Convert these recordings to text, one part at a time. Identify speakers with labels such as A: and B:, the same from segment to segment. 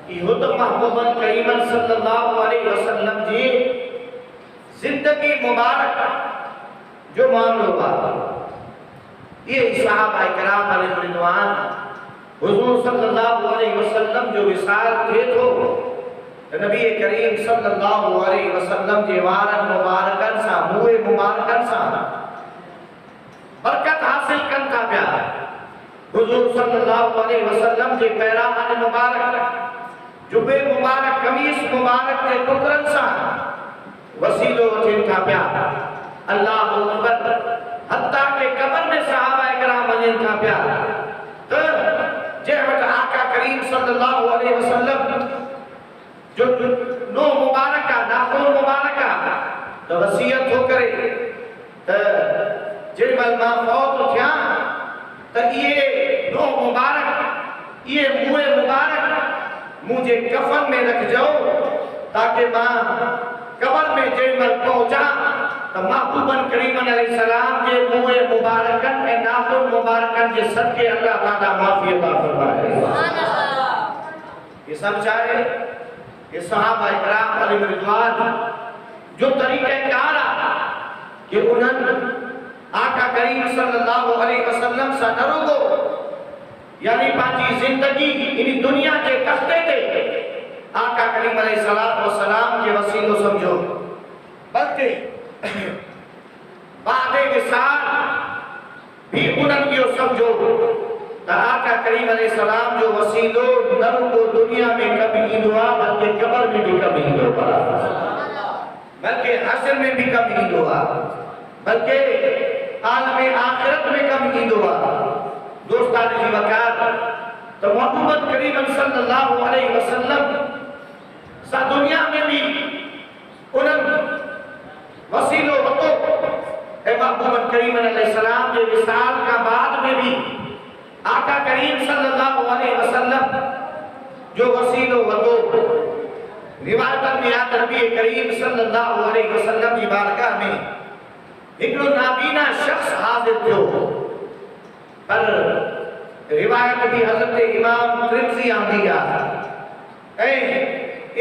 A: یہ تو محبوب کریم صلی اللہ علیہ وسلم جی زندگی مبارک جو معاملہ ہوا یہ صحابہ کرام علیہ رضوان حضور صلی اللہ علیہ وسلم جو وصال تھے تو نبی کریم صلی اللہ علیہ وسلم جیوارن مبارکن سا موئے مبارکن سا برکت حاصل کن تھا پیا حضور صلی اللہ علیہ وسلم جے پیراہن مبارک جبے مبارک قمیص مبارک کے پترن سا وسیلو تھے تھا پیا اللہ اکبر حتیٰ کہ قبر میں صحابہ کرام وجن تھا پیا تو جے وقت آقا کریم صلی اللہ علیہ وسلم جو نو مبارکہ ناخون مبارکہ تو وصیت ہو کرے تو جن ملما فوت تھیا تو یہ نو مبارک یہ موئے مبارک مجھے کفن میں رکھ جاؤ تاکہ ماں قبر میں جن مل پہنچا تو محبوباً کریم علیہ السلام کے موئے مبارکن اے ناخون مبارکن جس صدقے اللہ تعالیٰ معافی عطا فرمائے یہ سب چاہے کہ صحابہ اکرام علیہ رضوان جو طریقہ کارا کہ انہوں آقا کریم صلی اللہ علیہ وسلم سا نرو گو یعنی پانچی زندگی انہی دنیا کے کستے تھے آقا کریم علیہ السلام کے وسیلوں سمجھو بلکہ بعد وصال بھی انہوں کی سمجھو تو آقا کریم علیہ السلام جو وسیلو نرو کو دنیا میں کبھی دعا بلکہ قبر میں بھی کبھی دعا بلکہ حشر میں بھی کبھی دعا بلکہ عالم آخرت میں کبھی دعا دوستان جی وقار تو محبوبت کریم صلی اللہ علیہ وسلم سا دنیا میں بھی انہوں وسیلو وطو اے محبوبت کریم علیہ السلام کے وصال کا بعد میں بھی آقا کریم صلی اللہ علیہ وسلم جو وسیلو وطو روایتاً میں آتا نبی کریم صلی اللہ علیہ وسلم کی بارگاہ میں ایک نابینا شخص حاضر تھو پر روایت بھی حضرت امام ترمذی آندیا اے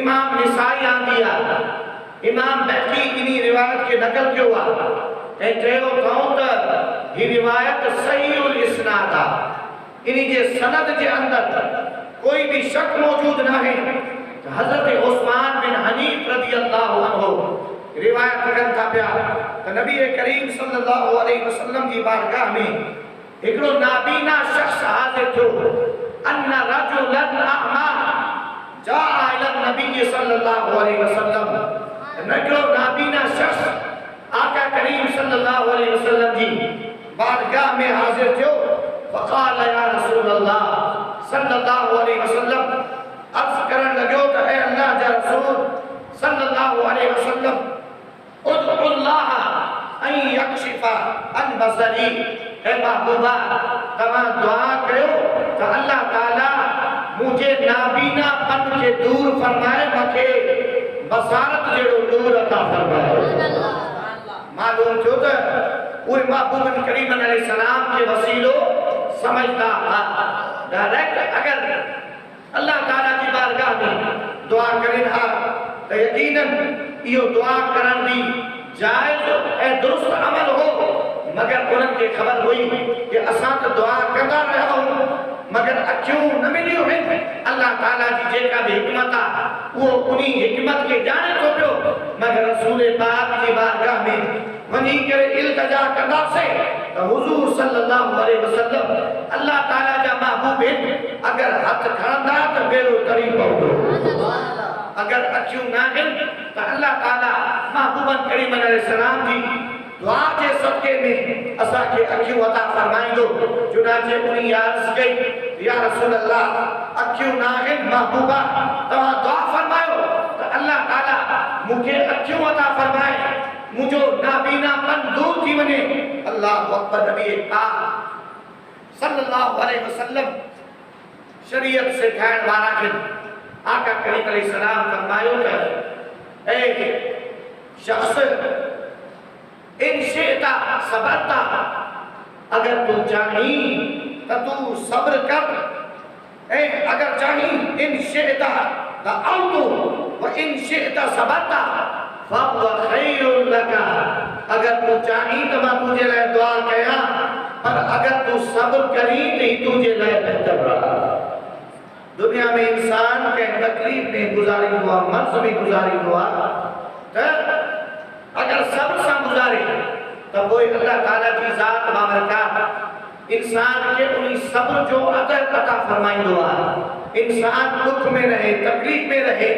A: امام نسائی آندیا امام بہقی انہی روایت کے نقل کیوں ہوا اے چہو کھاؤں تا یہ روایت صحیح الاسناد انہی جے سند جے اندر کوئی بھی شک موجود نہ ہے حضرت عثمان بن حنیف رضی اللہ عنہ روایت کرن تھا پیا تو نبی کریم صلی اللہ علیہ وسلم کی بارگاہ میں ایک نابینا شخص حاضر تھو ان رجلا اعما جاء الى النبی صلی اللہ علیہ وسلم نابینا شخص آقا کریم صلی اللہ علیہ وسلم جی بارگاہ میں حاضر تھو فقال یا رسول اللہ صلی اللہ علیہ وسلم عرض کرن لگو تو اے اللہ جا رسول صلی اللہ علیہ وسلم ادعو اللہ ان یکشفا ان بصری اے محبوبہ تمام دعا کرو تو اللہ تعالیٰ مجھے نابینا پن کے دور فرمائے مکھے بصارت جڑو نور عطا فرمائے معلوم جو تو وہ محبوب کریم علیہ السلام کے وسیلو سمجھتا ڈائریکٹ اگر اللہ تعالیٰ کی بارگاہ میں دعا کریں تو یقیناً یہ دعا کرن بھی جائز اے درست عمل ہو مگر انہوں کے خبر ہوئی کہ اساں دعا کرتا رہا ہوں مگر اکیوں نہ ملی ہوئے اللہ تعالیٰ کی جے کا بھی حکمت وہ انہی حکمت کے جانے تو جو مگر رسول پاک کی بارگاہ میں ونی کر التجا کرنا سے حضور صلی اللہ علیہ وسلم اللہ تعالیٰ جا محبوب ہیں اگر ہاتھ کھاندہ تو بیرو قریب پہنچو اگر اکیوں نہ ہیں تو اللہ تعالیٰ محبوباً کریم علیہ السلام جی دعا کے صدقے میں اسا کے اکیوں عطا فرمائیں دو چنانچہ انہی عرض گئی یا رسول اللہ اکیوں نہ ہیں محبوبہ تو دعا فرمائیو تو اللہ تعالیٰ مجھے اکیوں عطا فرمائے مجھو نابینا پن دور تھی منے اللہ اکبر نبی پاک صلی اللہ علیہ وسلم شریعت سے کھائن وارا کن آقا کریم علیہ السلام فرمائیو کہ اے شخص ان شئتا صبرتا اگر تو چاہی تو صبر کر اے اگر چاہی ان شئتا دعوتو و ان شئتا صبرتا فَهُوَ خَيْرٌ لَكَ اگر تو چاہی تو میں تجھے لئے دعا کیا اور اگر تو صبر کری تو ہی تجھے لئے بہتر رہا۔ دنیا میں انسان کے تکلیف میں گزاری ہوا، مرض میں گزاری ہوا، تو اگر صبر سے گزارے تو وہ اللہ تعالیٰ کی ذات بابرکات انسان کے انہی صبر جو عطا فرمائی دعا، انسان دکھ میں رہے، تکلیف میں رہے،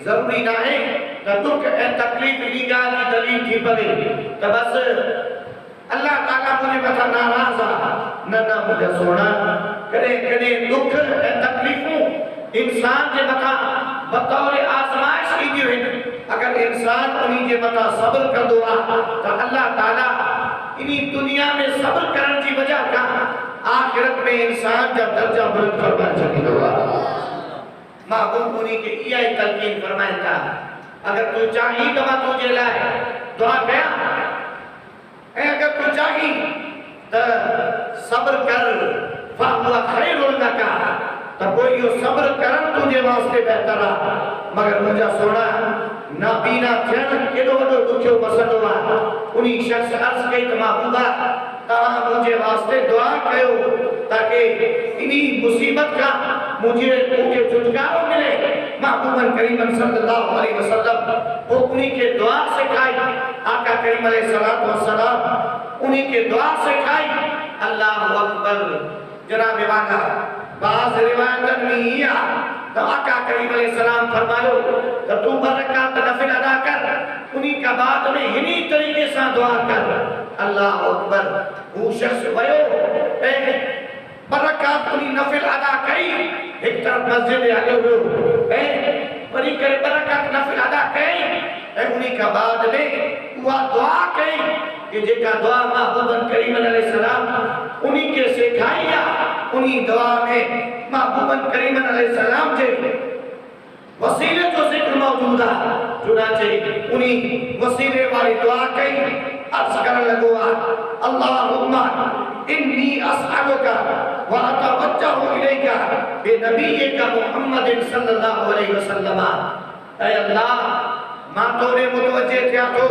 A: ضروری نہ ہے کہ دکھ تکلیف نگاہ کی دلیل تھی پڑے تو بس اللہ تعالیٰ مجھے بتا ناراض نہ مجھے سونا کرے دکھ تکلیفوں انسان کے بتا بطور آزمائش کی جو ہے اگر انسان انہی کے بتا صبر کر دعا تو اللہ تعالیٰ انہی دنیا میں صبر کرنے کی وجہ کا آخرت میں انسان جب درجہ بلند فرما چکی دعا محبوب انہی کے یہ تلقین فرمائے تھا اگر تو چاہی تو میں تجھے لائے دعا کیا اے اگر تو چاہی تو صبر کر فَهُوَ خَيْرٌ لَكَ تو کوئی یہ صبر کرن تجھے واسطے بہتر رہا مگر مجھے سونا نابینا تھین کدو وڈو دکھو پسند ہوا انہی شخص عرض کئی تو محبوبہ تاہاں مجھے واسطے دعا کہو تاکہ انہی مصیبت کا مجھے چھٹکاروں ملے محبوباً کریم صلی اللہ علیہ وسلم وہ انہی کے دعا سے کھائی آقا کریم علیہ السلام انہی کے دعا سے کھائی اللہ اکبر جناب واقع بعض روایتن میں ہیا تو آقا کریم علیہ السلام فرمائو تو تو برکات نفل ادا کر انہی کا بعد میں ہنی طریقے سے دعا کر اللہ اکبر وہ شخص ویو برکات انہی نفل ادا کئی ایک طرف مسجد آگے ہوئے بری کرے برکات نفل ادا کئی انہی کا بعد میں وہ دعا کئی کہ جے کا دعا محبوباً کریم علیہ السلام انہی کے سکھائیا انہی دعا میں محبوباً کریم علیہ السلام جے وسیلے جو ذکر موجود ہے چنانچہ انہی وسیلے والی دعا کئی عرض کرنے لگوا اللہم انی اسعلکا واتوجہ الیکا بے نبیکا محمد صلی اللہ علیہ وسلم اے اللہ ماں توڑے متوجہ کیا تو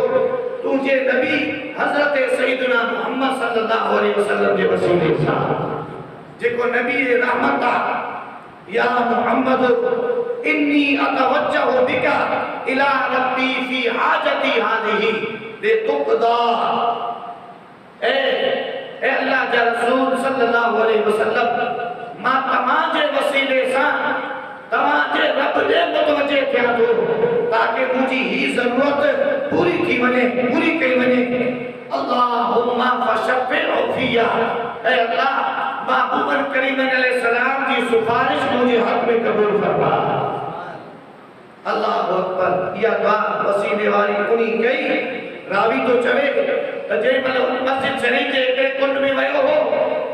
A: تجھے نبی حضرت سیدنا محمد صلی اللہ علیہ وسلم کے وسیلے سے جے کو نبی رحمت یا محمد انی اتوجہ بکا الى ربی فی حاجتی ہادہی دے تقدا اے اللہ جا رسول صلی اللہ علیہ وسلم ماں تماجے وسیلے سے تماجے رب دے متوجہ کیا تو تاکہ مجھے ہی ضرورت پوری کی بنے پوری کئی بنے اللہم فشفع فیا اے اللہ محبوباً کریم علیہ السلام کی سفارش مجھے حق میں قبول فرما اللہ اکبر یا دعا وسیلے والی انہی کئی راوی تو چلے تجھے مسجد شریف کے ایک کنڈ میں ویو ہو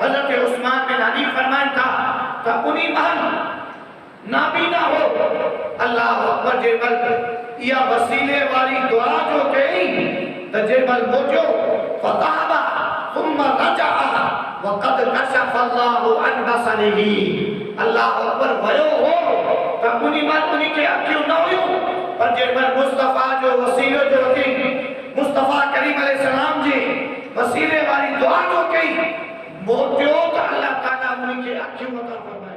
A: حضرت عثمان بن علی فرمائن تھا تو انہی محل نابینا ہو اللہ اکبر جے بل یا وسیلے والی دعا جو کئی تجھے بل موجو فطابا ثم رجع وقد کشف اللہ عن بصره اللہ اکبر ویو ہو تو انہی بل انہی کے اکیوں نہ ہوئیوں پر جے بل مصطفیٰ جو وسیلے جو رکھیں مصطفیٰ کریم علیہ السلام جی وسیلے والی دعا جو کئی موجود اللہ تعالیٰ انہی کے اکیوں عطا فرمائے